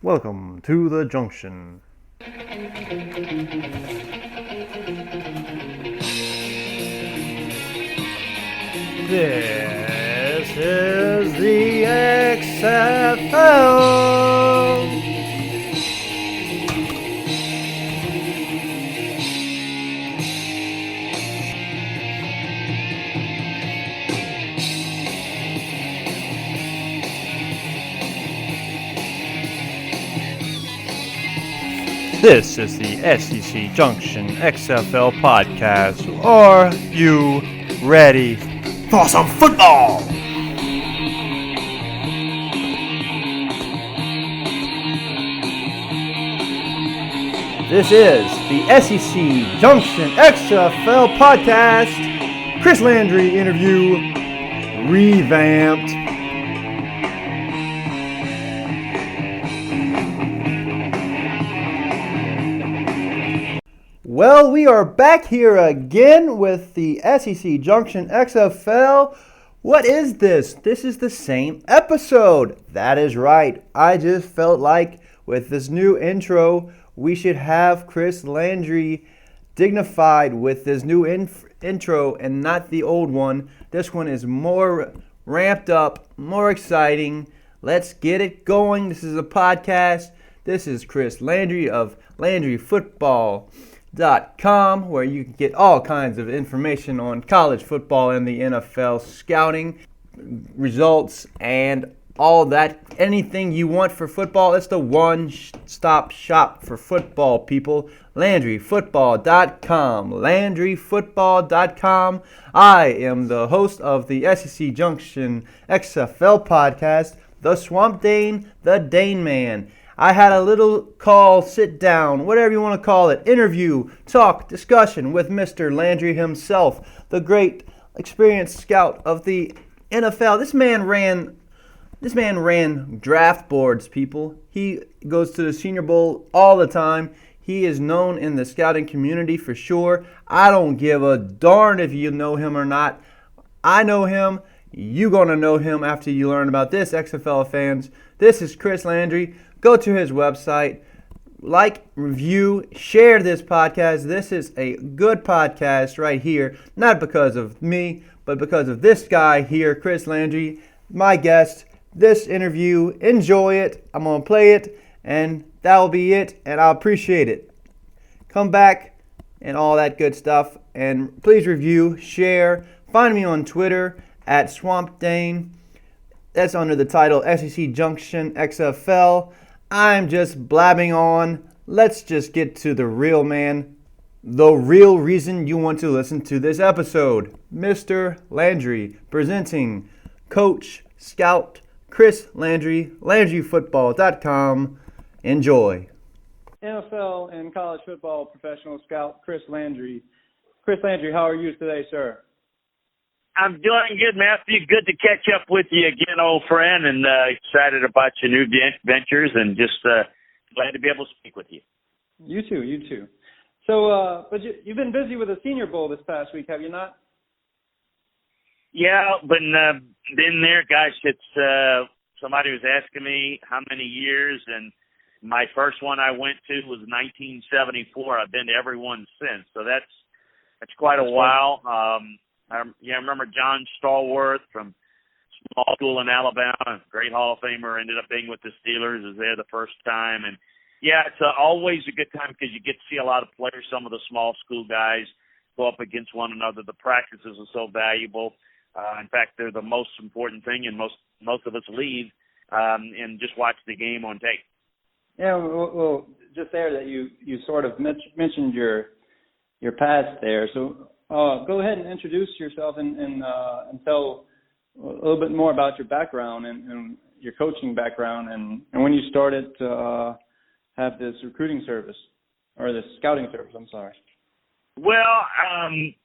Welcome to the Junction. This is the XFL. This is the SEC Junction XFL podcast. Are you ready for some football? This is the SEC Junction XFL podcast. Chris Landry interview revamped. Well, we are back here again with the SEC Junction XFL. What is this? This is the same episode. That is right. I just felt like with this new intro, we should have Chris Landry dignified with this new intro and not the old one. This one is more ramped up, more exciting. Let's get it going. This is a podcast. This is Chris Landry of LandryFootball.com, where you can get all kinds of information on college football and the NFL scouting results and all that. Anything you want for football, it's the one-stop shop for football, people. LandryFootball.com. LandryFootball.com. I am the host of the SEC Junction XFL podcast, the Swamp Dane, the Dane Man. I had a little call, sit down, whatever you want to call it, interview, talk, discussion with Mr. Landry himself, the great experienced scout of the NFL. This man ran draft boards, people. He goes to the Senior Bowl all the time. He is known in the scouting community for sure. I don't give a darn if you know him or not. I know him. You're going to know him after you learn about this, XFL fans. This is Chris Landry. Go to his website, like, review, share this podcast. This is a good podcast right here, not because of me, but because of this guy here, Chris Landry, my guest. This interview, enjoy it. I'm going to play it, and that will be it, and I appreciate it. Come back and all that good stuff, and please review, share. Find me on Twitter at Swamp Dane. That's under the title SEC Junction XFL. I'm just blabbing on. Let's just get to the real man, the real reason you want to listen to this episode. Mr. Landry, presenting Coach, Scout, Chris Landry, LandryFootball.com. Enjoy. NFL and college football professional scout Chris Landry. Chris Landry, how are you today, sir? I'm doing good, Matthew. Good to catch up with you again, old friend, and excited about your new ventures, and just glad to be able to speak with you. You too. So, but you've been busy with the Senior Bowl this past week, have you not? Yeah, been there, gosh. It's somebody was asking me how many years, and my first one I went to was 1974. I've been to every one since, so that's quite a while. I remember John Stallworth from small school in Alabama, great Hall of Famer, ended up being with the Steelers, was there the first time. And, yeah, it's always a good time because you get to see a lot of players, some of the small school guys go up against one another. The practices are so valuable. In fact, they're the most important thing, and most of us leave and just watch the game on tape. Yeah, well just there that you sort of mentioned your past there. So go ahead and introduce yourself and tell a little bit more about your background and your coaching background and when you started to have this recruiting service or this scouting service. I'm sorry. Well,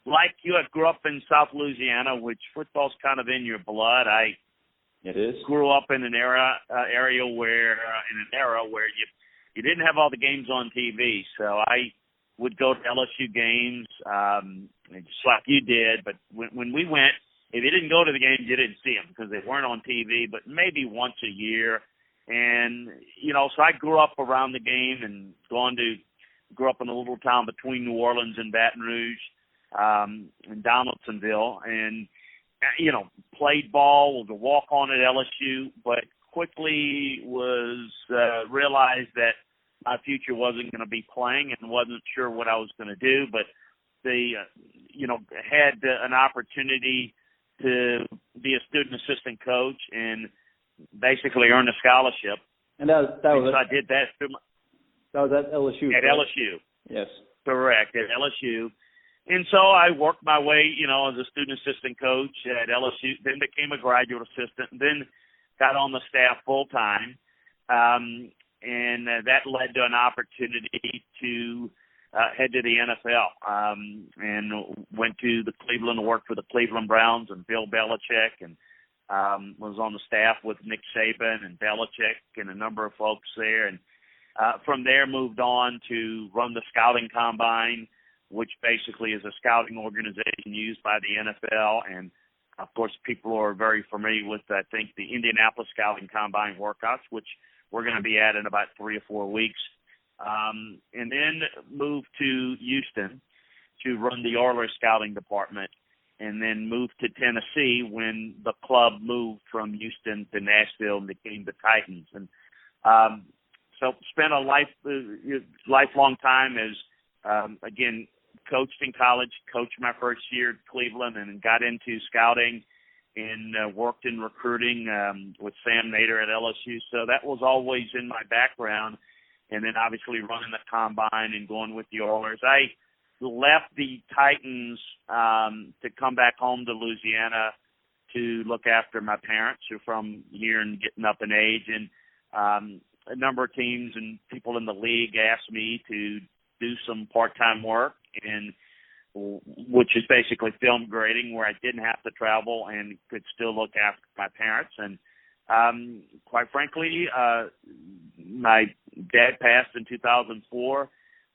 like you, I grew up in South Louisiana, which football's kind of in your blood. It is. Grew up in an era where you didn't have all the games on TV, so I would go to LSU games, just like you did. But when we went, if you didn't go to the games, you didn't see them because they weren't on TV. But maybe once a year, And, so I grew up around the game and grew up in a little town between New Orleans and Baton Rouge, in Donaldsonville, and, played ball, was a walk-on at LSU, but quickly realized that my future wasn't going to be playing and wasn't sure what I was going to do, but they, had an opportunity to be a student assistant coach and basically earn a scholarship. And so I did that through that was at LSU. At correct? LSU. Yes. Correct, at LSU. And so I worked my way, as a student assistant coach at LSU, then became a graduate assistant, and then got on the staff full time. And that led to an opportunity to head to the NFL, and went to the Cleveland to work for the Cleveland Browns and Bill Belichick, and was on the staff with Nick Saban and Belichick and a number of folks there. And from there moved on to run the scouting combine, which basically is a scouting organization used by the NFL. And, of course, people are very familiar with, I think, the Indianapolis Scouting Combine workouts, which we're going to be at in about 3 or 4 weeks. And then moved to Houston to run the Oilers scouting department, and then moved to Tennessee when the club moved from Houston to Nashville and became the Titans. And so spent a lifelong time as, again, coached in college, coached my first year at Cleveland, and got into scouting and worked in recruiting with Sam Nader at LSU. So that was always in my background. And then obviously running the combine and going with the Oilers. I left the Titans to come back home to Louisiana to look after my parents, who are from here and getting up in age. And a number of teams and people in the league asked me to do some part-time work, and which is basically film grading, where I didn't have to travel and could still look after my parents. And quite frankly, my dad passed in 2004,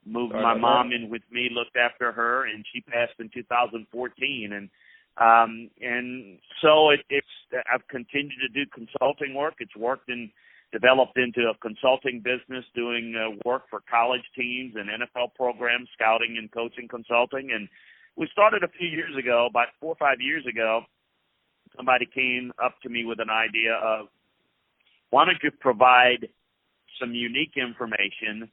moved my mom in with me, looked after her, and she passed in 2014. And so I've continued to do consulting work. It's developed into a consulting business, doing work for college teams and NFL programs, scouting and coaching consulting. And we started a few years ago, about 4 or 5 years ago. Somebody came up to me with an idea of, why don't you provide some unique information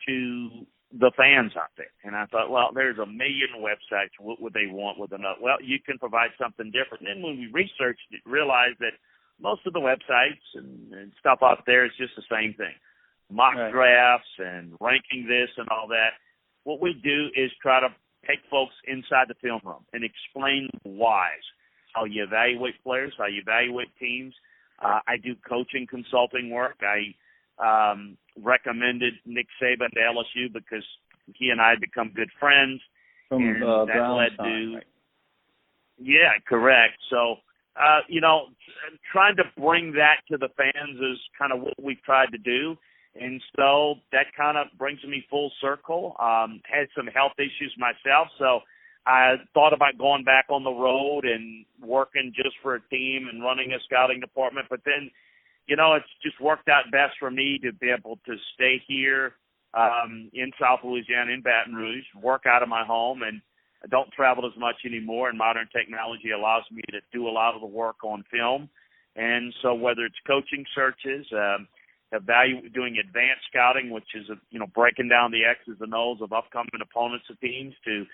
to the fans out there? And I thought, well, there's a million websites. What would they want with another? Well, you can provide something different. And then when we researched it, realized that most of the websites and stuff out there is just the same thing. Mock drafts and ranking this and all that. What we do is try to take folks inside the film room and explain the whys, how you evaluate players, how you evaluate teams. I do coaching consulting work. I recommended Nick Saban to LSU because he and I had become good friends. From that led to, right? Yeah, correct. So, trying to bring that to the fans is kind of what we've tried to do. And so that kind of brings me full circle. Had some health issues myself, so I thought about going back on the road and working just for a team and running a scouting department. But then, it's just worked out best for me to be able to stay here in South Louisiana, in Baton Rouge, work out of my home, and I don't travel as much anymore, and modern technology allows me to do a lot of the work on film. And so whether it's coaching searches, doing advanced scouting, which is, breaking down the X's and O's of upcoming opponents of teams, to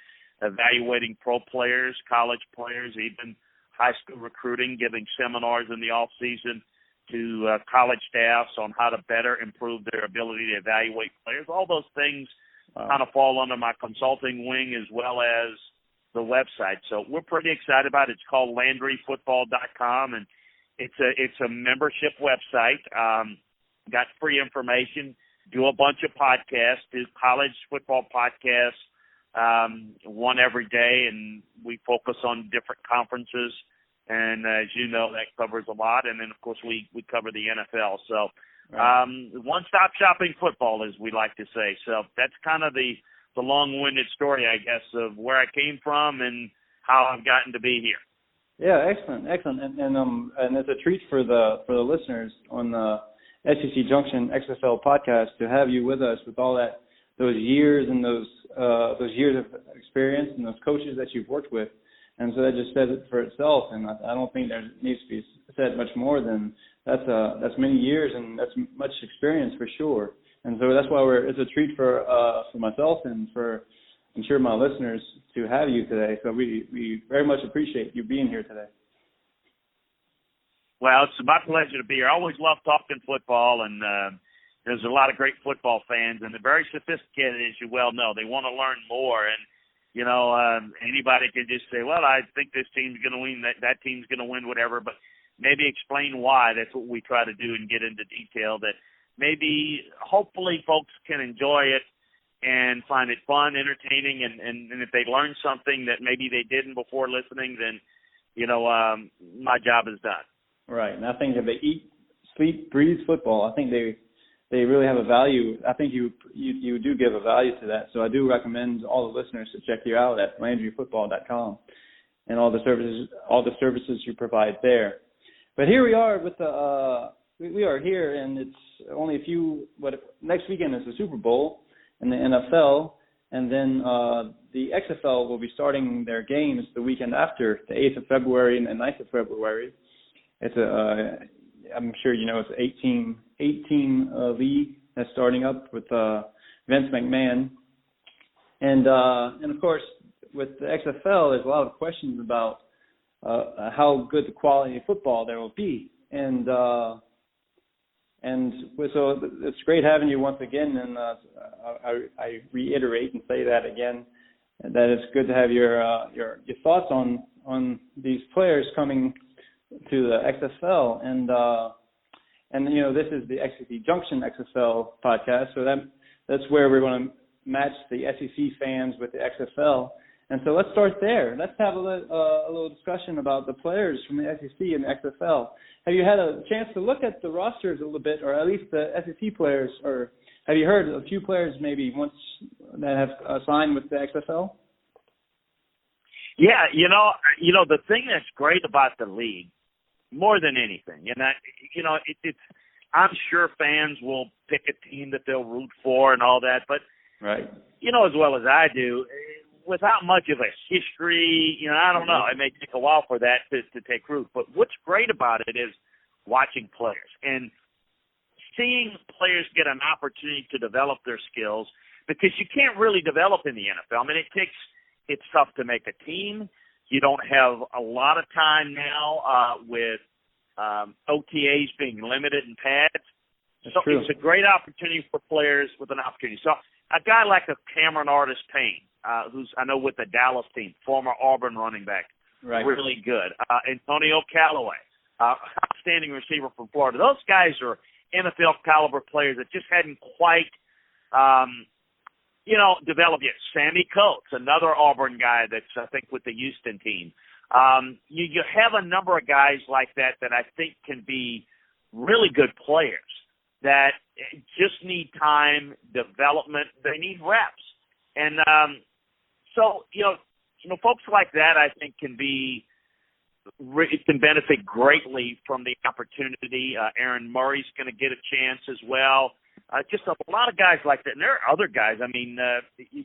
evaluating pro players, college players, even high school recruiting, giving seminars in the off season to college staffs on how to better improve their ability to evaluate players. All those things kind of fall under my consulting wing, as well as the website. So we're pretty excited about it. It's called LandryFootball.com, and it's a membership website. Got free information, do a bunch of podcasts, do college football podcasts, one every day, and we focus on different conferences. And as you know, that covers a lot. And then, of course, we cover the NFL. So one-stop shopping football, as we like to say. So that's kind of the long-winded story, I guess, of where I came from and how I've gotten to be here. Yeah, excellent. And it's a treat for the listeners on the SEC Junction XFL podcast to have you with us with all those years and those years of experience and those coaches that you've worked with. And so that just says it for itself. And I don't think there needs to be said much more than that's many years and that's much experience for sure. And so that's why it's a treat for myself and for, I'm sure, my listeners to have you today. So we very much appreciate you being here today. Well, it's my pleasure to be here. I always love talking football, and there's a lot of great football fans, and they're very sophisticated, as you well know. They want to learn more, and, you know, anybody can just say, well, I think this team's going to win, that team's going to win, whatever, but maybe explain why. That's what we try to do and get into detail, that maybe hopefully folks can enjoy it and find it fun, entertaining, and if they learn something that maybe they didn't before listening, then, you know, my job is done. Right, and I think if they eat, sleep, breathe football, I think they really have a value. I think you do give a value to that. So I do recommend all the listeners to check you out at LandryFootball.com and all the services you provide there. But here we are with we are here, and it's only next weekend is the Super Bowl in the NFL, and then the XFL will be starting their games the weekend after, the 8th of February and the 9th of February. It's I'm sure you know it's an 18 league that's starting up with Vince McMahon, and of course with the XFL, there's a lot of questions about how good the quality of football there will be, and so it's great having you once again, and I reiterate and say that again, that it's good to have your thoughts on these players coming to the XFL, and you know, this is the SEC Junction XFL podcast, so that's where we're going to match the SEC fans with the XFL. And so let's start there. Let's have a little discussion about the players from the SEC and the XFL. Have you had a chance to look at the rosters a little bit, or at least the SEC players, or have you heard a few players maybe once that have signed with the XFL? Yeah, you know, the thing that's great about the league, more than anything, and it's I'm sure fans will pick a team that they'll root for and all that, but right, you know as well as I do, without much of a history, you know, I don't know, it may take a while for that to take root, but what's great about it is watching players and seeing players get an opportunity to develop their skills, because you can't really develop in the NFL. I mean, it's tough to make a team. You don't have a lot of time now with OTAs being limited in pads. That's so true. It's a great opportunity for players with an opportunity. So a guy like a Cameron Artis-Payne, who's, I know, with the Dallas team, former Auburn running back, right, really good. Antonio Callaway, outstanding receiver from Florida. Those guys are NFL caliber players that just hadn't quite developed yet. Sammy Coates, another Auburn guy that's, I think, with the Houston team. You have a number of guys like that I think can be really good players that just need time, development. They need reps. And so, folks like that, I think, can benefit greatly from the opportunity. Aaron Murray's going to get a chance as well. Just a lot of guys like that. And there are other guys, I mean,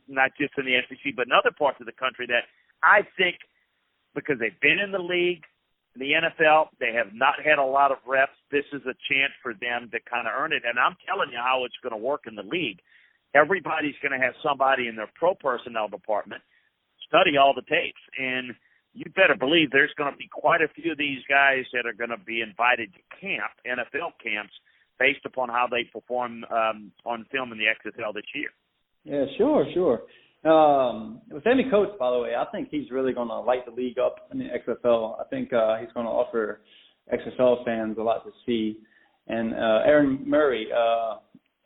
not just in the SEC, but in other parts of the country that I think, because they've been in the league, the NFL, they have not had a lot of reps. This is a chance for them to kind of earn it. And I'm telling you how it's going to work in the league. Everybody's going to have somebody in their pro personnel department study all the tapes. And you better believe there's going to be quite a few of these guys that are going to be invited to camp, NFL camps, based upon how they perform on film in the XFL this year. Yeah, sure. With Sammy Coates, by the way, I think he's really going to light the league up in the XFL. I think he's going to offer XFL fans a lot to see. And Aaron Murray,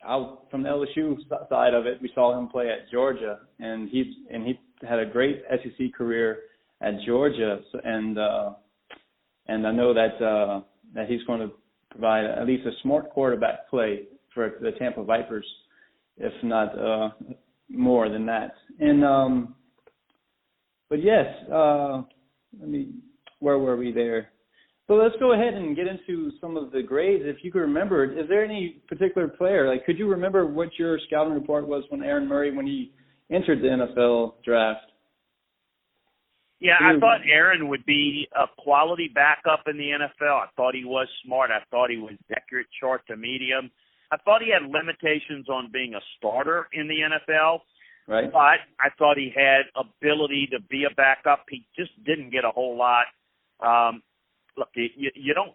out from the LSU side of it, we saw him play at Georgia, and he had a great SEC career at Georgia. And I know that he's going to provide at least a smart quarterback play for the Tampa Vipers, if not more than that. And but yes, where were we there? So let's go ahead and get into some of the grades. If you could remember, is there any particular player? Like, could you remember what your scouting report was when Aaron Murray, when he entered the NFL draft? Yeah, I thought Aaron would be a quality backup in the NFL. I thought he was smart. I thought he was accurate, short to medium. I thought he had limitations on being a starter in the NFL. Right. But I thought he had ability to be a backup. He just didn't get a whole lot. Look, you don't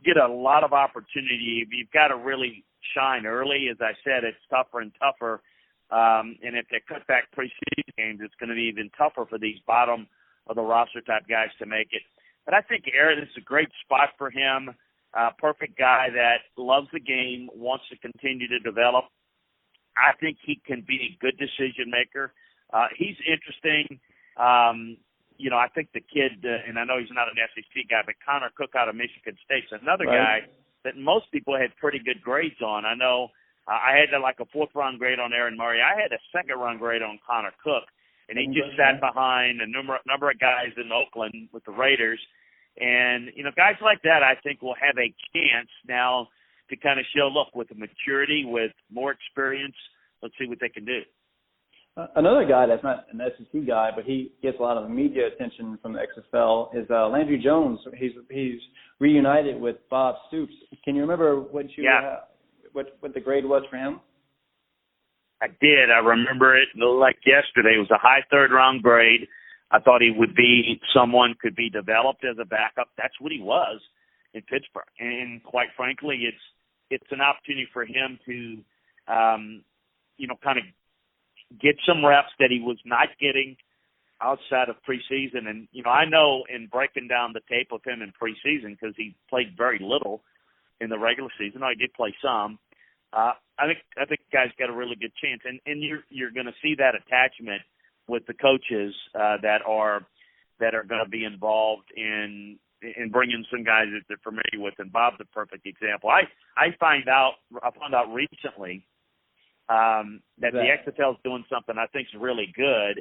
get a lot of opportunity. You've got to really shine early. As I said, it's tougher and tougher. And if they cut back preseason games, it's going to be even tougher for these bottom of the roster type guys to make it. But I think Aaron is a great spot for him. Perfect guy that loves the game, wants to continue to develop. I think he can be a good decision maker. He's interesting. I think the kid, and I know he's not an SEC guy, but Connor Cook out of Michigan State's another guy that most people had pretty good grades on. I know I had like a 4th-round grade on Aaron Murray. I had a 2nd-round grade on Connor Cook, and he just sat behind a number of guys in Oakland with the Raiders. And, guys like that I think will have a chance now to kind of show, look, with the maturity, with more experience, let's see what they can do. Another guy that's not an SEC guy, but he gets a lot of media attention from the XFL is Landry Jones. He's reunited with Bob Stoops. Can you remember what the grade was for him? I did. I remember it like yesterday. It was a high 3rd-round grade. I thought he would be someone could be developed as a backup. That's what he was in Pittsburgh. And quite frankly, it's an opportunity for him to, kind of get some reps that he was not getting outside of preseason. And, I know in breaking down the tape of him in preseason, because he played very little in the regular season. I did play some. I think the guy's got a really good chance. And you're going to see that attachment with the coaches that are going to be involved in bringing some guys that they're familiar with. And Bob's a perfect example. I found out recently that the XFL is doing something I think is really good.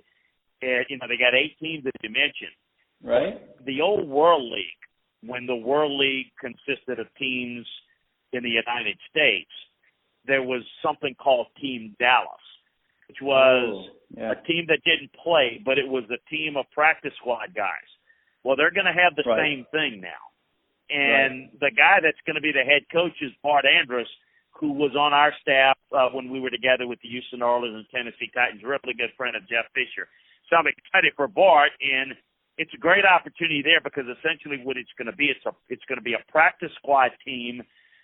And, they got 8 teams that you mentioned. Right. The old World League, when the World League consisted of teams in the United States, there was something called Team Dallas, which was a team that didn't play, but it was a team of practice squad guys. Well, they're going to have the same thing now. And the guy that's going to be the head coach is Bart Andrus, who was on our staff when we were together with the Houston Oilers and Tennessee Titans, really good friend of Jeff Fisher. So I'm excited for Bart, and it's a great opportunity there because essentially what it's going to be, it's going to be a practice squad team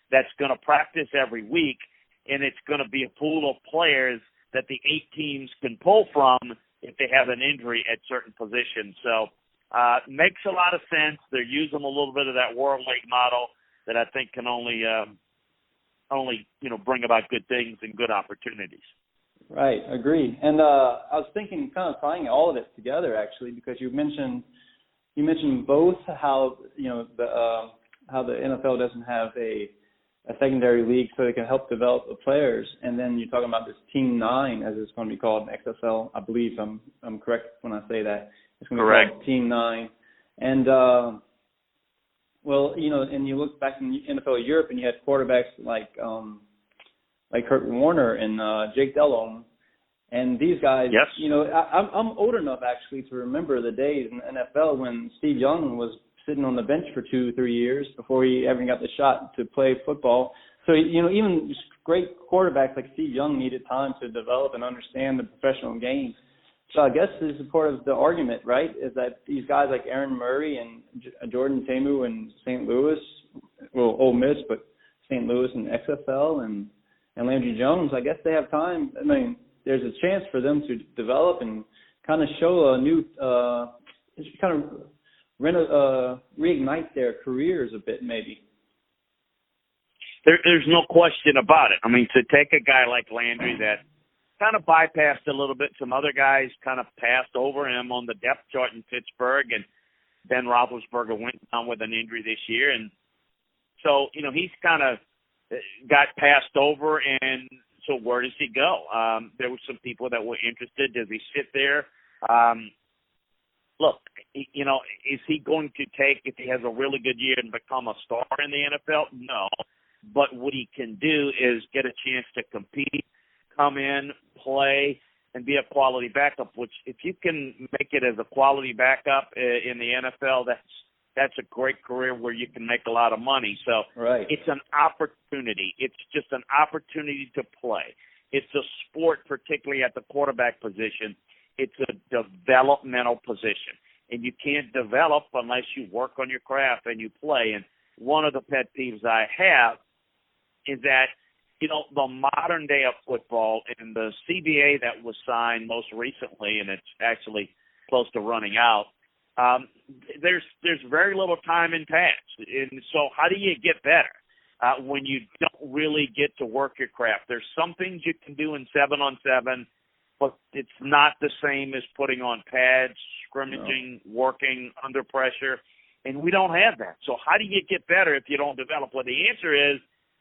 that's going to practice every week, and it's going to be a pool of players that the 8 teams can pull from if they have an injury at certain positions. So makes a lot of sense. They're using a little bit of that World League model that I think can only bring about good things and good opportunities. Right, agreed. And I was thinking, kind of tying all of it together, actually, because you mentioned both how how the NFL doesn't have a secondary league so they can help develop the players, and then you're talking about this Team 9, as it's going to be called in XFL. I believe I'm correct when I say that. It's going to be called Team 9, and and you look back in NFL Europe, and you had quarterbacks like Kurt Warner and Jake Delhomme, and these guys. Yes. I'm old enough actually to remember the days in the NFL when Steve Young was sitting on the bench for 2-3 years before he ever got the shot to play football. So even great quarterbacks like Steve Young needed time to develop and understand the professional game. So I guess this is part of the argument, right? Is that these guys like Aaron Murray and Jordan Ta'amu and St. Louis, well, Ole Miss, but St. Louis and XFL and Landry Jones, I guess they have time. I mean, there's a chance for them to develop and kind of show a new, reignite their careers a bit, maybe. There's no question about it. I mean, to take a guy like Landry that kind of bypassed a little bit, some other guys kind of passed over him on the depth chart in Pittsburgh, and Ben Roethlisberger went down with an injury this year, and so he's kind of got passed over, and so where does he go? There were some people that were interested. Does he sit there? look, is he going to take, if he has a really good year, and become a star in the NFL? No. But what he can do is get a chance to compete, come in, play, and be a quality backup, which if you can make it as a quality backup in the NFL, that's a great career where you can make a lot of money. So It's an opportunity. It's just an opportunity to play. It's a sport, particularly at the quarterback position. It's a developmental position. And you can't develop unless you work on your craft and you play. And one of the pet peeves I have is that, the modern day of football and the CBA that was signed most recently, and it's actually close to running out, there's very little time in pads. And so how do you get better when you don't really get to work your craft? There's some things you can do in 7-on-7, but it's not the same as putting on pads, scrimmaging, working under pressure, and we don't have that. So how do you get better if you don't develop? Well, the answer is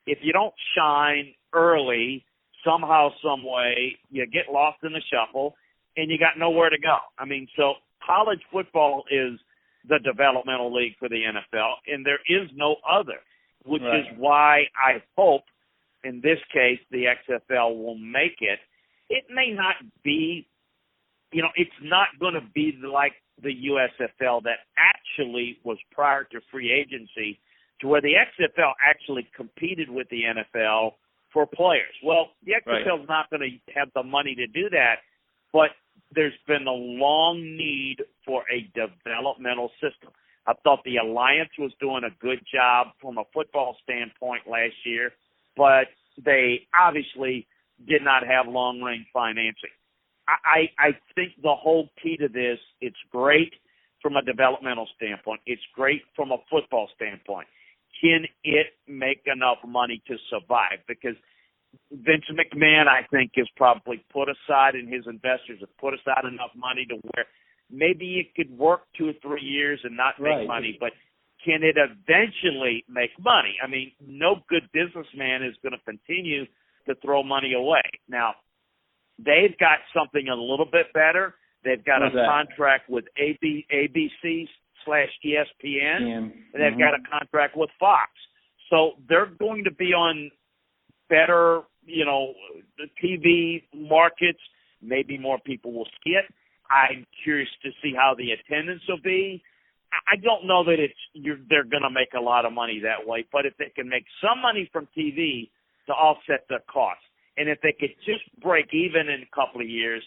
if you don't shine early, somehow, some way, you get lost in the shuffle, and you got nowhere to go. I mean, so college football is the developmental league for the NFL, and there is no other, which is why I hope, in this case, the XFL will make it. It may not be, it's not going to be like the USFL that actually was prior to free agency, to where the XFL actually competed with the NFL for players. Well, the XFL is not going to have the money to do that, but there's been a long need for a developmental system. I thought the Alliance was doing a good job from a football standpoint last year, but they obviously did not have long-range financing. I think the whole key to this, it's great from a developmental standpoint. It's great from a football standpoint. Can it make enough money to survive? Because Vince McMahon, I think, has probably put aside, and his investors have put aside enough money to where maybe it could work 2 or 3 years and not make money, but can it eventually make money? I mean, no good businessman is going to continue to throw money away. Now, they've got something a little bit better. They've got a contract with ABC/ESPN, and they've got a contract with Fox. So they're going to be on better, the TV markets. Maybe more people will see it. I'm curious to see how the attendance will be. I don't know that they're going to make a lot of money that way, but if they can make some money from TV to offset the cost, and if they could just break even in a couple of years,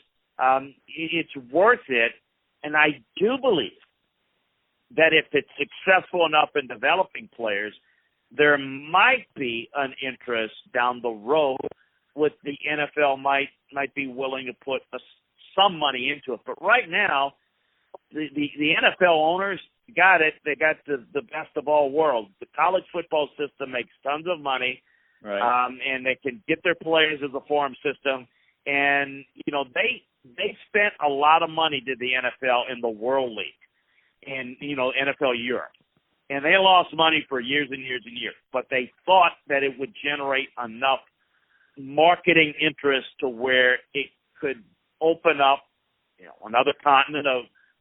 it's worth it. And I do believe that if it's successful enough in developing players, there might be an interest down the road with the NFL might be willing to put some money into it. But right now, the NFL owners got it. They got the best of all worlds. The college football system makes tons of money, and they can get their players as a farm system. And, they spent a lot of money to the NFL in the World League and, NFL Europe. And they lost money for years and years and years. But they thought that it would generate enough marketing interest to where it could open up, another continent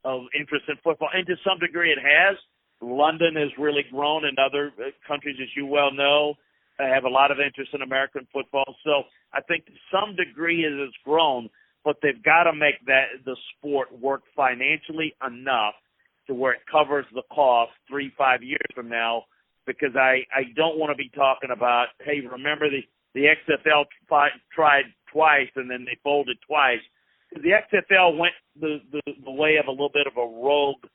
of interest in football. And to some degree it has. London has really grown, and other countries, as you well know, have a lot of interest in American football. So I think to some degree it has grown, but they've got to make the sport work financially enough to where it covers the cost 3-5 years from now, because I don't want to be talking about, hey, remember the XFL tried twice and then they folded twice. The XFL went the way of a little bit of a rogue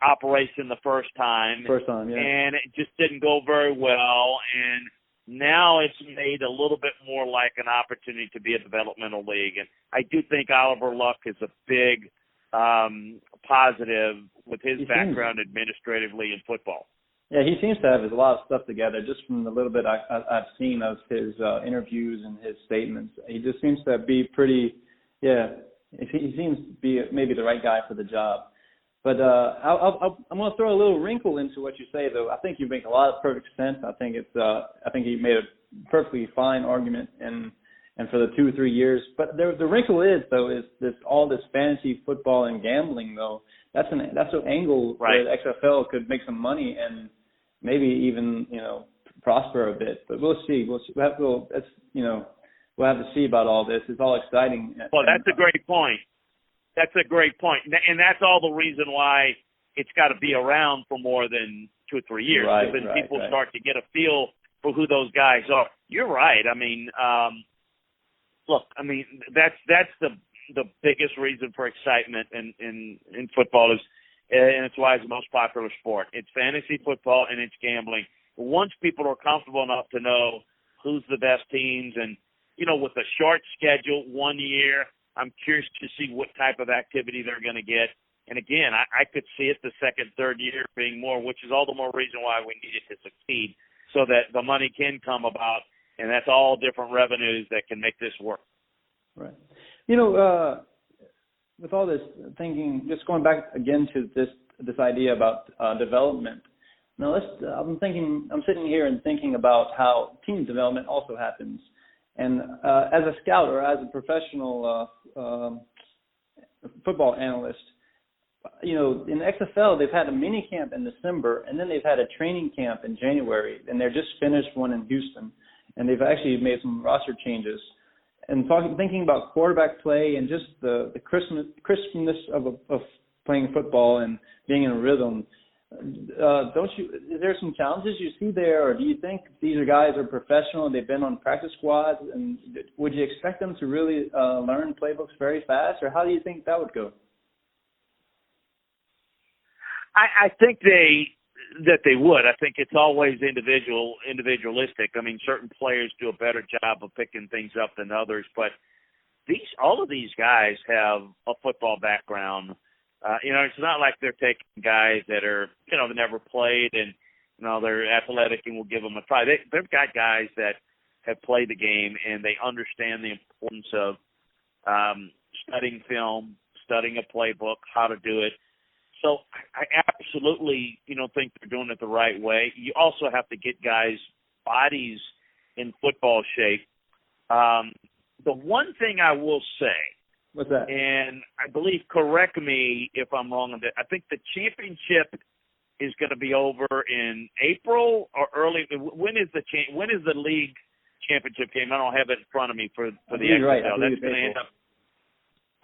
operation the first time. And it just didn't go very well. And now it's made a little bit more like an opportunity to be a developmental league. And I do think Oliver Luck is a big positive with his background administratively in football. Yeah, he seems to have a lot of stuff together. Just from the little bit I've seen of his interviews and his statements, he just seems to be pretty, he seems to be maybe the right guy for the job. But I'm going to throw a little wrinkle into what you say, though. I think you make a lot of perfect sense. I think he made a perfectly fine argument, and and for the 2 or 3 years. But the wrinkle is all this fantasy football and gambling though. That's an angle right. where the XFL could make some money and maybe even prosper a bit. But we'll see. We'll have to see about all this. It's all exciting. Well, that's a great point. That's a great point, and that's all the reason why it's got to be around for more than 2 or 3 years. Right, because then right, people right. start to get a feel for who those guys are. You're right. I mean, look, I mean that's the biggest reason for excitement in football is, and it's why it's the most popular sport. It's fantasy football and it's gambling. Once people are comfortable enough to know who's the best teams, and with a short schedule, 1 year, I'm curious to see what type of activity they're going to get. And again, I could see it the second, third year being more, which is all the more reason why we need it to succeed, so that the money can come about, and that's all different revenues that can make this work. Right. With all this thinking, just going back again to this idea about development. Now, I'm sitting here and thinking about how team development also happens. And as a scout or as a professional football analyst, in the XFL, they've had a mini camp in December, and then they've had a training camp in January, and they're just finished one in Houston, and they've actually made some roster changes. And thinking about quarterback play and just the crispness of playing football and being in a rhythm, is there some challenges you see there, or do you think these guys are professional and they've been on practice squads, and would you expect them to really learn playbooks very fast, or how do you think that would go? I think they would. I think it's always individualistic. I mean, certain players do a better job of picking things up than others, but all of these guys have a football background. It's not like they're taking guys that are, they never played and, they're athletic and will give them a try. They've got guys that have played the game and they understand the importance of studying film, studying a playbook, how to do it. So I absolutely, think they're doing it the right way. You also have to get guys' bodies in football shape. The one thing I will say, what's that? And I believe, correct me if I'm wrong on that, I think the championship is going to be over in April or early. When is the league championship game? I don't have it in front of me for the XFL. Right. That's going to end up.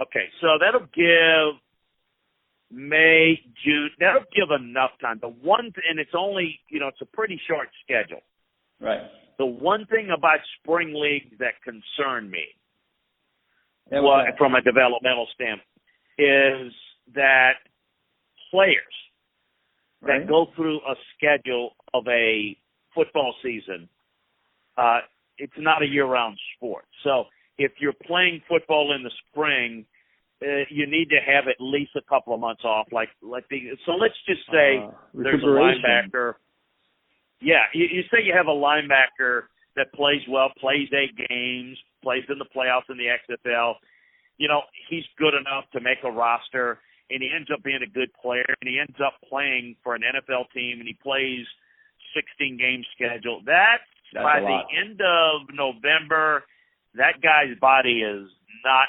Okay, so that'll give May, June. That'll give enough time. And it's only, it's a pretty short schedule. Right. The one thing about spring leagues that concern me, okay, from a developmental standpoint, is that players that go through a schedule of a football season, it's not a year-round sport. So if you're playing football in the spring, you need to have at least a couple of months off. So let's just say there's a linebacker. Yeah, you say you have a linebacker that plays well, plays 8 games, plays in the playoffs in the XFL. He's good enough to make a roster, and he ends up being a good player, and he ends up playing for an NFL team, and he plays 16-game schedule. That's by the end of November, that guy's body is not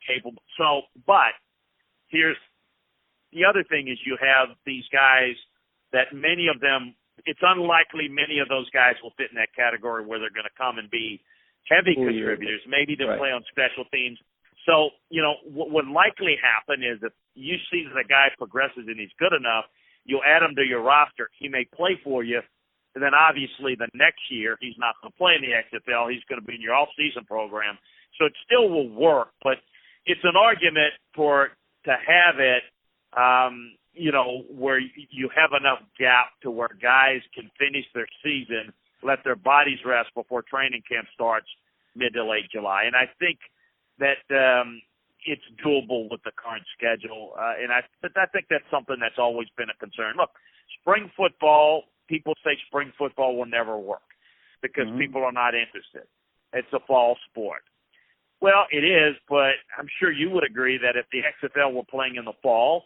capable. So, but here's the other thing is you have these guys that many of them, it's unlikely many of those guys will fit in that category where they're going to come and be heavy contributors. Maybe they'll play on special teams. So, what would likely happen is if you see that a guy progresses and he's good enough, you'll add him to your roster. He may play for you. And then obviously the next year he's not going to play in the XFL. He's going to be in your off-season program. So it still will work, but it's an argument to have it, where you have enough gap to where guys can finish their season, let their bodies rest before training camp starts mid to late July. And I think that it's doable with the current schedule. And I think that's something that's always been a concern. Look, spring football, people say spring football will never work because people are not interested. It's a fall sport. Well, it is, but I'm sure you would agree that if the XFL were playing in the fall,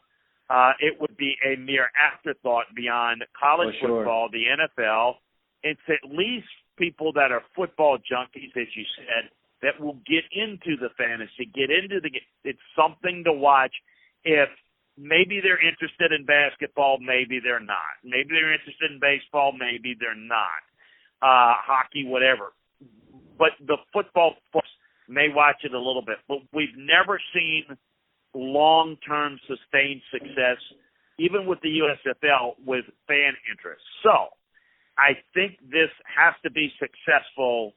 it would be a mere afterthought beyond college football, the NFL. It's at least people that are football junkies, as you said, that will get into the fantasy, it's something to watch. If maybe they're interested in basketball, maybe they're not. Maybe they're interested in baseball, maybe they're not. Hockey, whatever. But the football folks may watch it a little bit. But we've never seen long-term sustained success, even with the USFL, with fan interest. So I think this has to be successful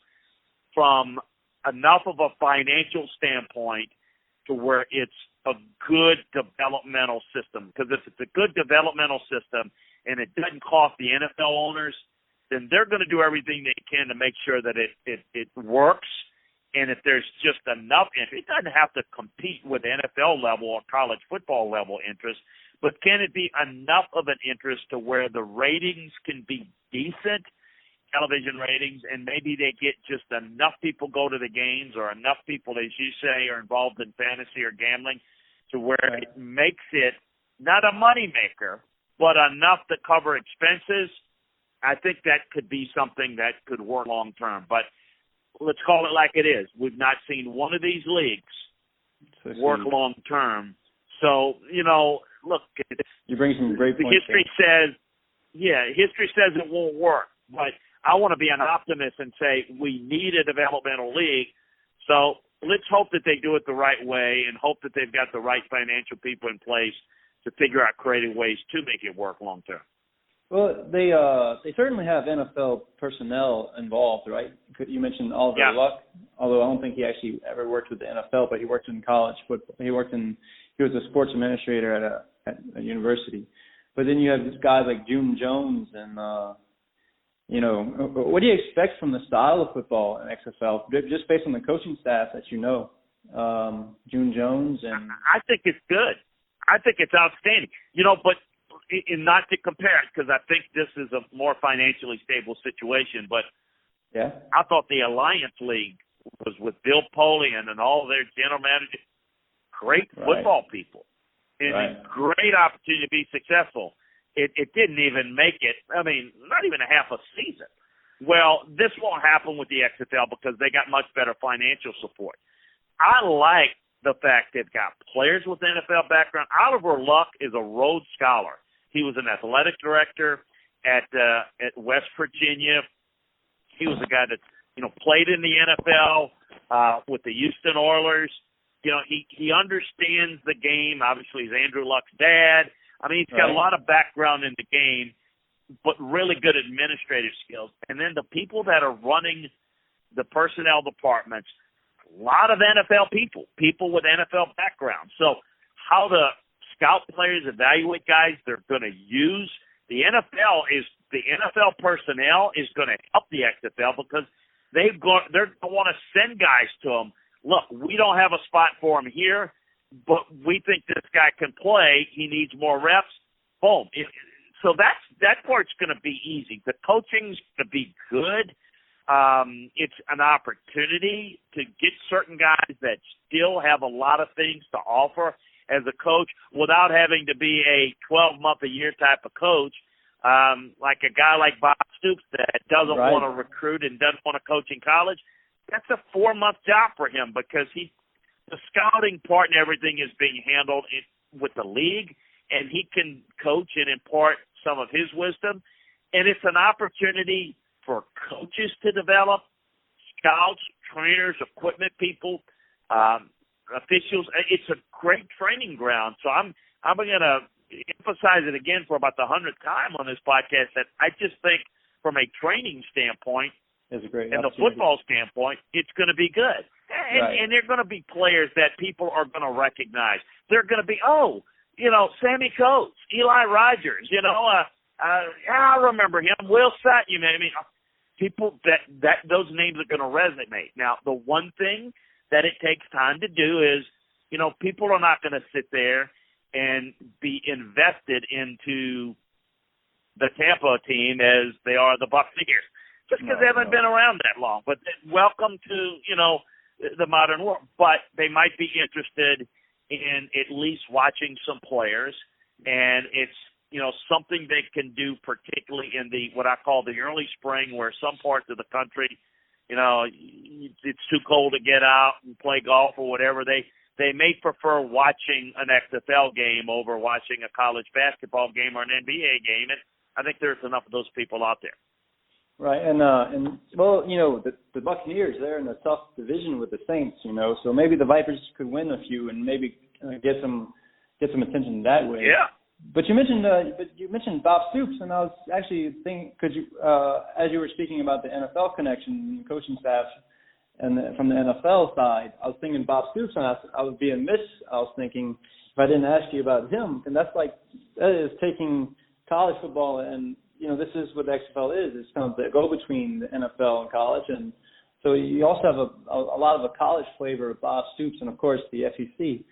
from enough of a financial standpoint to where it's a good developmental system. Because if it's a good developmental system and it doesn't cost the NFL owners, then they're going to do everything they can to make sure that it works. And if there's just enough interest, it doesn't have to compete with NFL level or college football level interest, but can it be enough of an interest to where the ratings can be decent, television ratings, and maybe they get just enough people go to the games or enough people, as you say, are involved in fantasy or gambling to where it makes it not a moneymaker, but enough to cover expenses. I think that could be something that could work long term. But let's call it like it is. We've not seen one of these leagues work long term. So, look, you bring some great points. History says it won't work. But I want to be an optimist and say we need a developmental league. So let's hope that they do it the right way and hope that they've got the right financial people in place to figure out creative ways to make it work long term. Well, they certainly have NFL personnel involved, right? You mentioned Oliver Luck, although I don't think he actually ever worked with the NFL, but he worked in college football. He was a sports administrator at a university. But then you have this guy like June Jones, and what do you expect from the style of football in XFL, just based on the coaching staff that June Jones and I think it's good. I think it's outstanding. But. And not to compare it, because I think this is a more financially stable situation, but I thought the Alliance League was with Bill Polian and all their general managers, great football people, and a great opportunity to be successful. It didn't even make it, not even a half a season. Well, this won't happen with the XFL because they got much better financial support. I like the fact they've got players with NFL background. Oliver Luck is a Rhodes Scholar. He was an athletic director at West Virginia. He was a guy that played in the NFL with the Houston Oilers. He understands the game. Obviously, he's Andrew Luck's dad. He's got a lot of background in the game, but really good administrative skills. And then the people that are running the personnel departments, a lot of NFL people with NFL background. So how the scout players, evaluate guys they're going to use. The NFL personnel is going to help the XFL because they're going to want to send guys to them. Look, we don't have a spot for him here, but we think this guy can play. He needs more reps. Boom. So that part's going to be easy. The coaching's going to be good. It's an opportunity to get certain guys that still have a lot of things to offer as a coach without having to be a 12-month-a-year type of coach, like a guy like Bob Stoops that doesn't want to recruit and doesn't want to coach in college. That's a 4-month job for him because the scouting part and everything is being handled with the league, and he can coach and impart some of his wisdom. And it's an opportunity for coaches to develop, scouts, trainers, equipment people, officials. It's a great training ground. So I'm going to emphasize it again for about the 100th time on this podcast that I just think from a training standpoint and the football standpoint, it's going to be good. And they're going to be players that people are going to recognize. They're going to be, Sammy Coates, Eli Rogers, I remember him, Will Sutton, people that those names are going to resonate. Now, the one thing that it takes time to do is, people are not going to sit there and be invested into the Tampa team as they are the Buccaneers, just because they haven't been around that long. But welcome to, the modern world. But they might be interested in at least watching some players, and it's, something they can do particularly in what I call the early spring, where some parts of the country it's too cold to get out and play golf or whatever. They may prefer watching an XFL game over watching a college basketball game or an NBA game, and I think there's enough of those people out there. Right, and well, the Buccaneers, they're in a tough division with the Saints, so maybe the Vipers could win a few and maybe get some attention that way. Yeah. But you mentioned Bob Stoops, and I was actually thinking, as you were speaking about the NFL connection, coaching staff, and from the NFL side, I was thinking Bob Stoops, and I was being remiss. I was thinking if I didn't ask you about him, and that is taking college football, and this is what the XFL is. It's kind of the go-between the NFL and college, and so you also have a lot of a college flavor of Bob Stoops, and of course the SEC.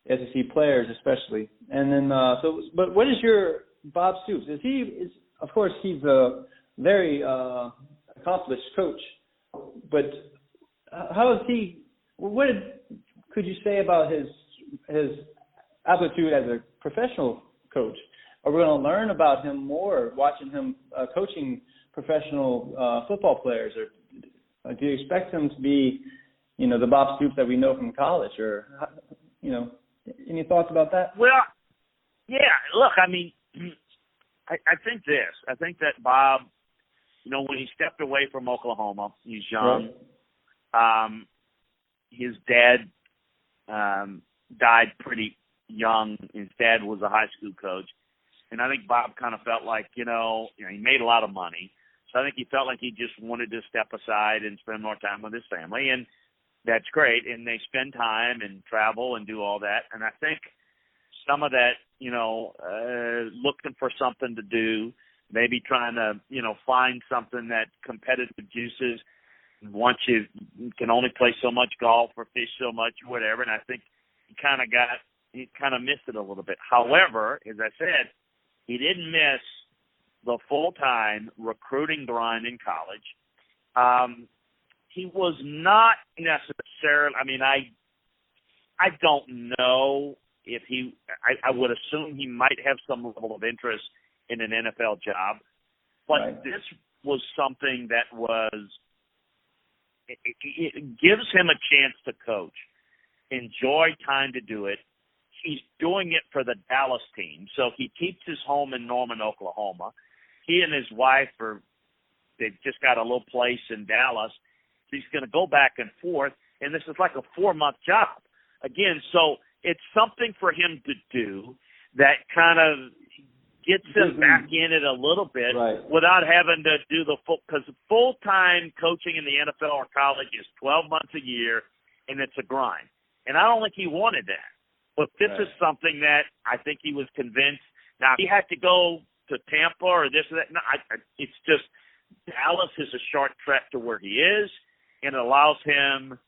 SEC players especially, and then but what is your Bob Stoops? Of course he's a very accomplished coach, but how is he? What could you say about his aptitude as a professional coach? Are we going to learn about him more watching him coaching professional football players, or do you expect him to be, the Bob Stoops that we know from college, or any thoughts about that? Well, yeah. Look, I mean, I think this. I think that Bob, when he stepped away from Oklahoma, he's young. Right. His dad died pretty young. His dad was a high school coach, and I think Bob kind of felt like, he made a lot of money, so I think he felt like he just wanted to step aside and spend more time with his family, and that's great, and they spend time and travel and do all that. And I think some of that, looking for something to do, maybe trying to, find something that competitive juices. Once you can only play so much golf or fish so much or whatever, and I think he kind of missed it a little bit. However, as I said, he didn't miss the full-time recruiting grind in college. He was not necessarily, I don't know if I would assume he might have some level of interest in an NFL job, but right. This was something that it gives him a chance to coach, enjoy time to do it. He's doing it for the Dallas team, so he keeps his home in Norman, Oklahoma. He and his wife they've just got a little place in Dallas. He's going to go back and forth, and this is like a 4-month job. Again, so it's something for him to do that kind of gets him back in it a little bit, right, without having to do because full-time coaching in the NFL or college is 12 months a year, and it's a grind. And I don't think he wanted that. But this is something that I think he was convinced. Now, if he had to go to Tampa or this or that, no, it's just Dallas is a short trek to where he is. And it allows him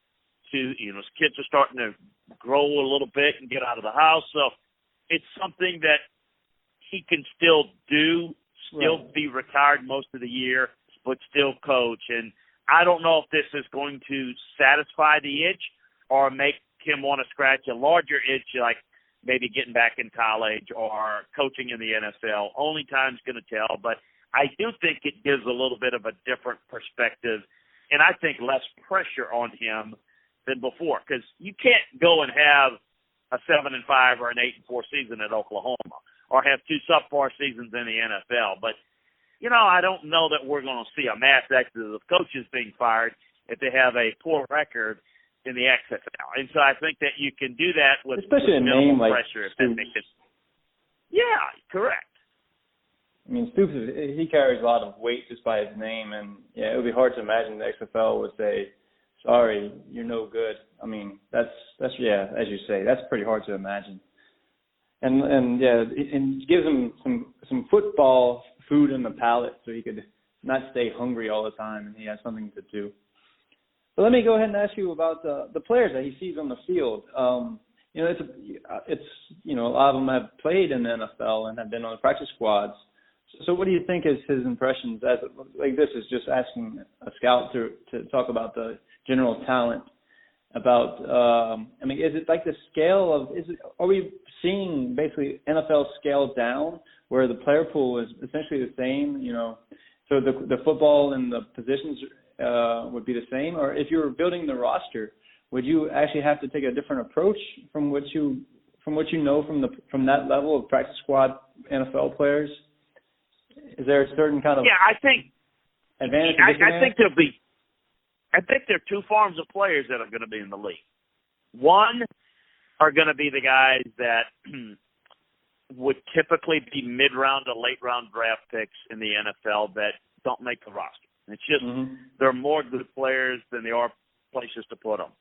to, his kids are starting to grow a little bit and get out of the house. So it's something that he can still do, be retired most of the year, but still coach. And I don't know if this is going to satisfy the itch or make him want to scratch a larger itch, like maybe getting back in college or coaching in the NFL. Only time's going to tell. But I do think it gives a little bit of a different perspective, and I think less pressure on him than before, because you can't go and have a 7-5 or an 8-4 season at Oklahoma, or have 2 subpar seasons in the NFL. But I don't know that we're going to see a mass exodus of coaches being fired if they have a poor record in the XFL. And so I think that you can do that with minimal pressure. If that makes it. Yeah, correct. Stoops, he carries a lot of weight just by his name, and it would be hard to imagine the XFL would say, "Sorry, you're no good." That's as you say, that's pretty hard to imagine. And gives him some football food in the palate, so he could not stay hungry all the time, and he has something to do. But let me go ahead and ask you about the players that he sees on the field. It's a lot of them have played in the NFL and have been on the practice squads. So what do you think is his impressions? This is just asking a scout to talk about the general talent. About, is it like the scale of? Are we seeing basically NFL scale down, where the player pool is essentially the same? So the football and the positions would be the same, or if you were building the roster, would you actually have to take a different approach from what you know from that level of practice squad NFL players? Is there a certain kind of advantage? I think there are two forms of players that are going to be in the league. One are going to be the guys that would typically be mid-round to late-round draft picks in the NFL that don't make the roster. It's just they're more good players than there are places to put them.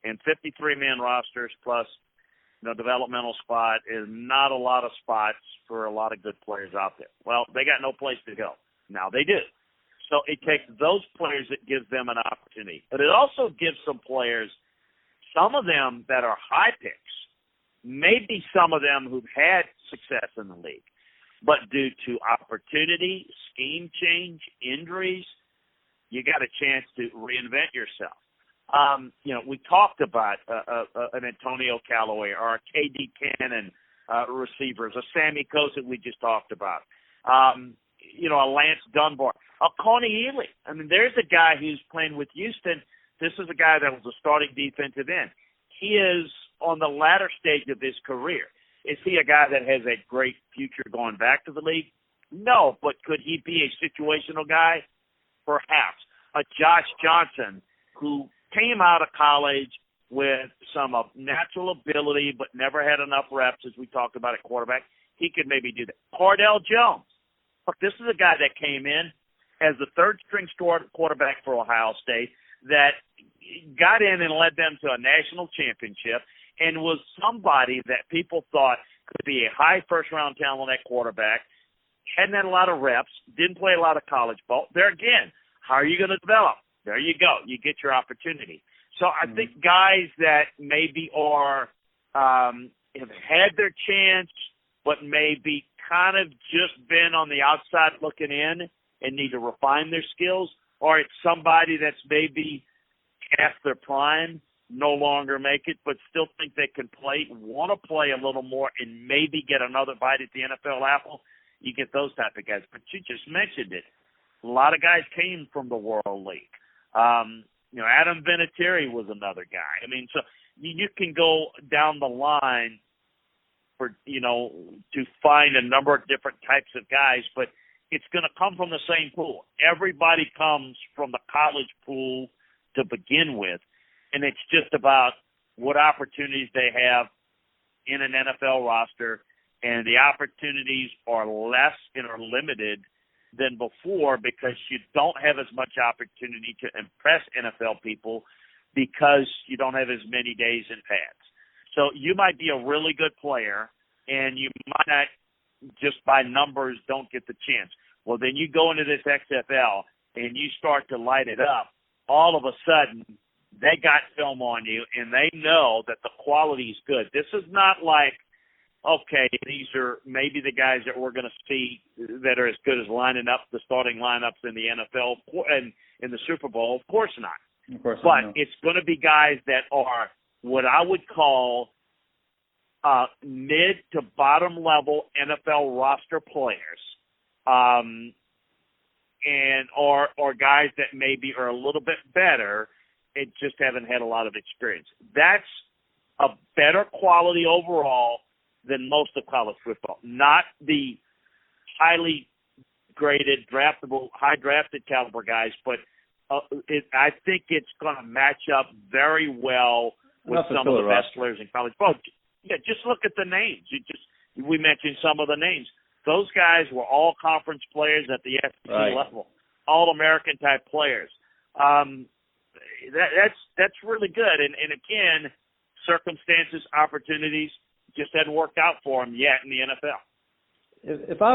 And 53-man rosters plus developmental spot is not a lot of spots for a lot of good players out there. Well, they got no place to go. Now they do. So it takes those players that gives them an opportunity. But it also gives some players, some of them that are high picks, maybe some of them who've had success in the league, but due to opportunity, scheme change, injuries, you got a chance to reinvent yourself. We talked about an Antonio Callaway or a KD Cannon receivers, a Sammy Kosa we just talked about, a Lance Dunbar, a Coney Ely. I mean, there's a guy who's playing with Houston. This is a guy that was a starting defensive end. He is on the latter stage of his career. Is he a guy that has a great future going back to the league? No, but could he be a situational guy? Perhaps. A Josh Johnson who came out of college with some natural ability but never had enough reps, as we talked about at quarterback. He could maybe do that. Cardell Jones. Look, this is a guy that came in as the third-string quarterback for Ohio State that got in and led them to a national championship and was somebody that people thought could be a high first-round talent at quarterback, hadn't had a lot of reps, didn't play a lot of college ball. There again, how are you going to develop? There you go. You get your opportunity. So I think guys that maybe are have had their chance but maybe kind of just been on the outside looking in and need to refine their skills, or it's somebody that's maybe past their prime, no longer make it, but still think they can play, want to play a little more and maybe get another bite at the NFL apple, you get those type of guys. But you just mentioned it. A lot of guys came from the World League. Adam Vinatieri was another guy. I mean, so you can go down the line for, to find a number of different types of guys, but it's going to come from the same pool. Everybody comes from the college pool to begin with, and it's just about what opportunities they have in an NFL roster, and the opportunities are less and are limited than before because you don't have as much opportunity to impress NFL people because you don't have as many days in pads. So you might be a really good player, and you might not, just by numbers, don't get the chance. Well, then you go into this XFL, and you start to light it up. All of a sudden, they got film on you, and they know that the quality is good. This is not like, okay, these are maybe the guys that we're going to see that are as good as lining up the starting lineups in the NFL and in the Super Bowl. Of course not. Of course but not. It's going to be guys that are what I would call mid to bottom level NFL roster players, and or guys that maybe are a little bit better and just haven't had a lot of experience. That's a better quality overall than most of college football. Not the highly graded, draftable, high drafted caliber guys, but I think it's going to match up very well with some of the best players in college football. Yeah, just look at the names. We mentioned some of the names. Those guys were all conference players at the SEC level, all American type players. That's really good. And again, circumstances, opportunities just hadn't worked out for him yet in the NFL. If I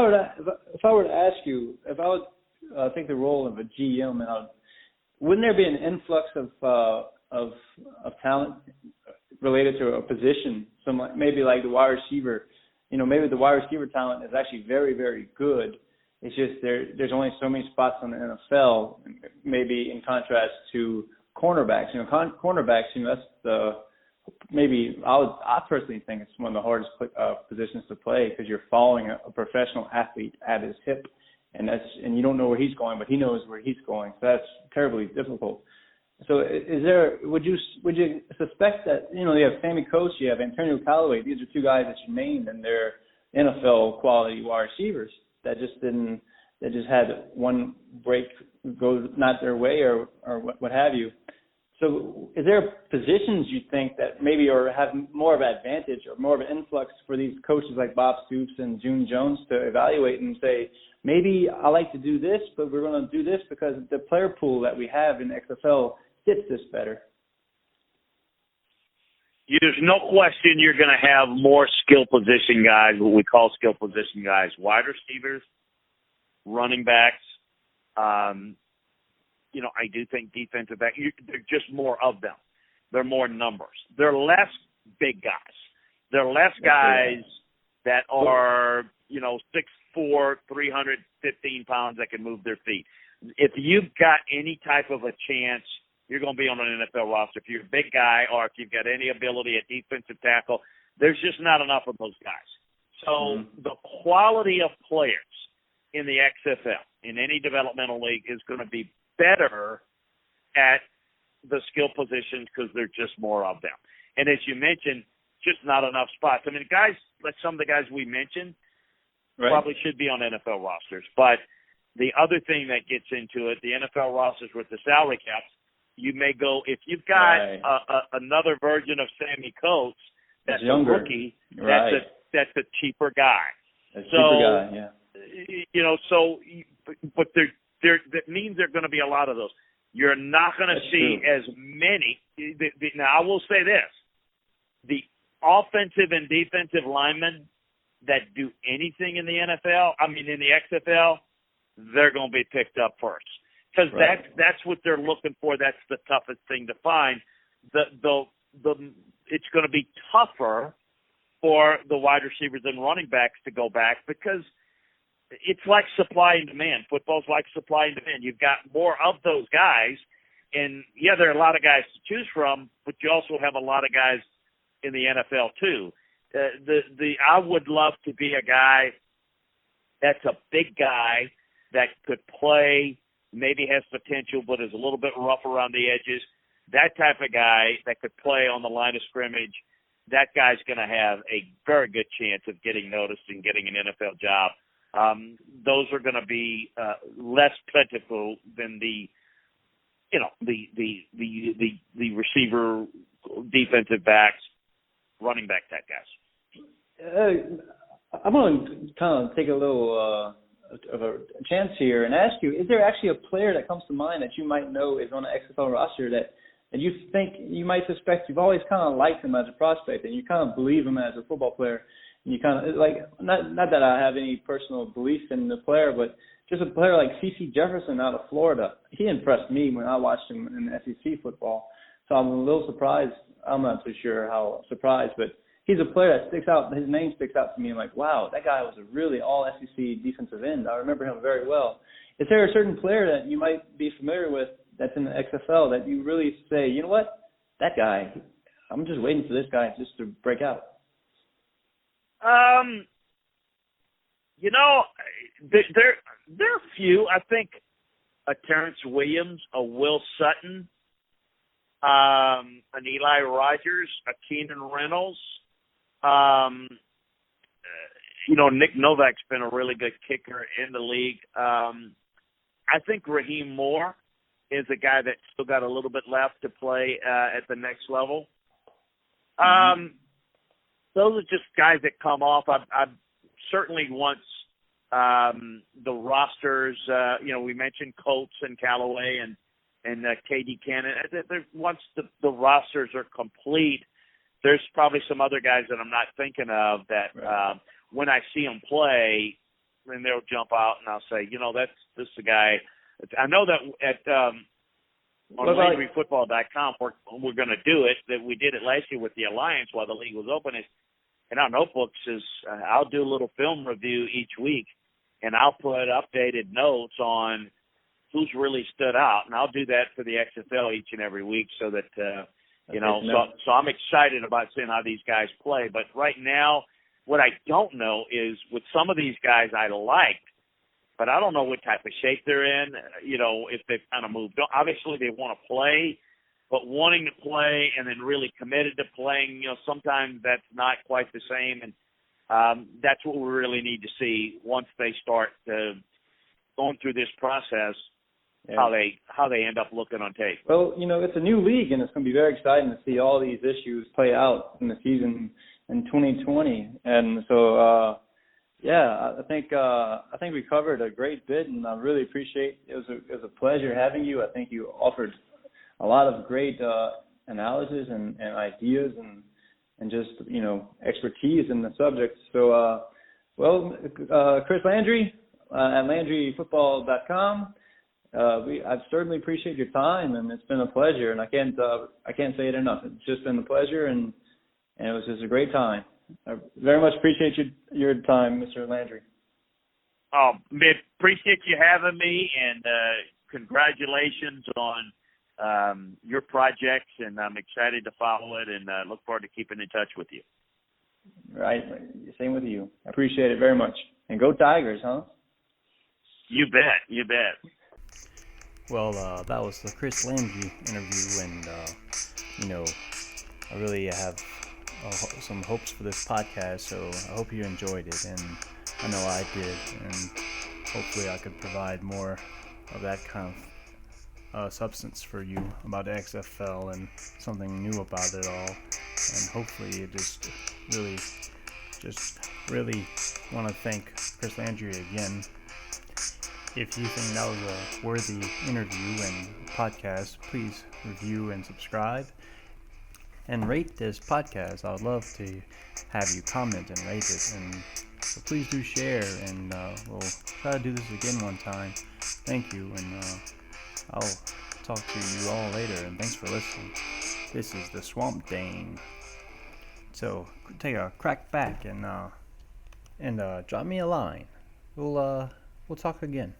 were to ask you, if I would take the role of a GM, wouldn't there be an influx of talent related to a position? Maybe like the wide receiver. Maybe the wide receiver talent is actually very, very good. It's just there's only so many spots on the NFL. Maybe in contrast to cornerbacks. Cornerbacks. That's maybe I personally think it's one of the hardest positions to play because you're following a professional athlete at his hip, and you don't know where he's going, but he knows where he's going. So that's terribly difficult. So would you suspect that, you have Sammy Coates, you have Antonio Callaway, these are two guys that you named, and they're NFL quality wide receivers that just had one break go not their way or what have you. So is there positions you think that maybe or have more of an advantage or more of an influx for these coaches like Bob Stoops and June Jones to evaluate and say, maybe I like to do this, but we're going to do this because the player pool that we have in XFL fits this better? There's no question you're going to have more skill position guys, what we call skill position guys, wide receivers, running backs. I do think defensive back, there are just more of them. There are more numbers. There are less big guys. There are less guys that are, 6'4", 315 pounds that can move their feet. If you've got any type of a chance, you're going to be on an NFL roster. If you're a big guy or if you've got any ability at defensive tackle, there's just not enough of those guys. So the quality of players in the XFL, in any developmental league, is going to be better at the skill positions because there are just more of them. And as you mentioned, just not enough spots. I mean, guys, like some of the guys we mentioned probably should be on NFL rosters. But the other thing that gets into it, the NFL rosters with the salary caps, you may go, if you've got another version of Sammy Coates, that's a rookie, that's a cheaper guy. But that means there are going to be a lot of those. You're not going to see as many. Now, I will say this. The offensive and defensive linemen that do anything in the NFL, in the XFL, they're going to be picked up first. Because that's what they're looking for. That's the toughest thing to find. It's going to be tougher for the wide receivers and running backs to go back because it's like supply and demand. Football's like supply and demand. You've got more of those guys, and there are a lot of guys to choose from, but you also have a lot of guys in the NFL too. I would love to be a guy that's a big guy that could play, maybe has potential, but is a little bit rough around the edges. That type of guy that could play on the line of scrimmage, that guy's going to have a very good chance of getting noticed and getting an NFL job. Those are going to be less plentiful than the receiver, defensive backs, running back type guys. I'm going to kind of take a little of a chance here and ask you: is there actually a player that comes to mind that you might know is on the XFL roster that you think you might suspect you've always kind of liked him as a prospect and you kind of believe him as a football player? You kind of like not that I have any personal belief in the player, but just a player like C.C. Jefferson out of Florida. He impressed me when I watched him in SEC football. So I'm a little surprised. I'm not too sure how surprised, but he's a player that sticks out. His name sticks out to me. I'm like, wow, that guy was a really all SEC defensive end. I remember him very well. Is there a certain player that you might be familiar with that's in the XFL that you really say, you know what, that guy, I'm just waiting for this guy just to break out? There are a few. I think a Terrence Williams, a Will Sutton, an Eli Rogers, a Keenan Reynolds. Nick Novak's been a really good kicker in the league. I think Raheem Moore is a guy that's still got a little bit left to play at the next level. Those are just guys that come off. I certainly once the rosters, we mentioned Coates and Callaway and KD Cannon. Once the rosters are complete, there's probably some other guys that I'm not thinking of that when I see them play, then they'll jump out and I'll say, this is the guy. I know that at on LandryFootball.com we're going to do it. That we did it last year with the Alliance while the league was open. In our notebooks is I'll do a little film review each week, and I'll put updated notes on who's really stood out, and I'll do that for the XFL each and every week so that So I'm excited about seeing how these guys play. But right now, what I don't know is with some of these guys I liked, but I don't know what type of shape they're in. If they've kind of moved on. Obviously, they want to play, but wanting to play and then really committed to playing, sometimes that's not quite the same. And that's what we really need to see once they start going through this process. Yeah. How they end up looking on tape. Well, it's a new league, and it's going to be very exciting to see all these issues play out in the season in 2020. And so, I think we covered a great bit, and I really appreciate it. It was a pleasure having you. I think you offered a lot of great analysis and ideas and just expertise in the subject. So, Chris Landry at LandryFootball.com. I certainly appreciate your time, and it's been a pleasure. And I can't say it enough. It's just been a pleasure, and it was just a great time. I very much appreciate your time, Mr. Landry. Appreciate you having me, and congratulations on your projects. And I'm excited to follow it, and look forward to keeping in touch with you. Right, same with you. I appreciate it very much. And go Tigers, huh? You bet. Well, that was the Chris Landry interview, and I really have some hopes for this podcast, so I hope you enjoyed it, and I know I did, and hopefully I could provide more of that kind of substance for you about the XFL and something new about it all, and hopefully it just really want to thank Chris Landry again. If you think that was a worthy interview and podcast, please review and subscribe and rate this podcast. I would love to have you comment and rate it, and so please do share, and we'll try to do this again one time. Thank you, and I'll talk to you all later, and thanks for listening. This is the Swamp Dane. So take a crack back and drop me a line. We'll talk again.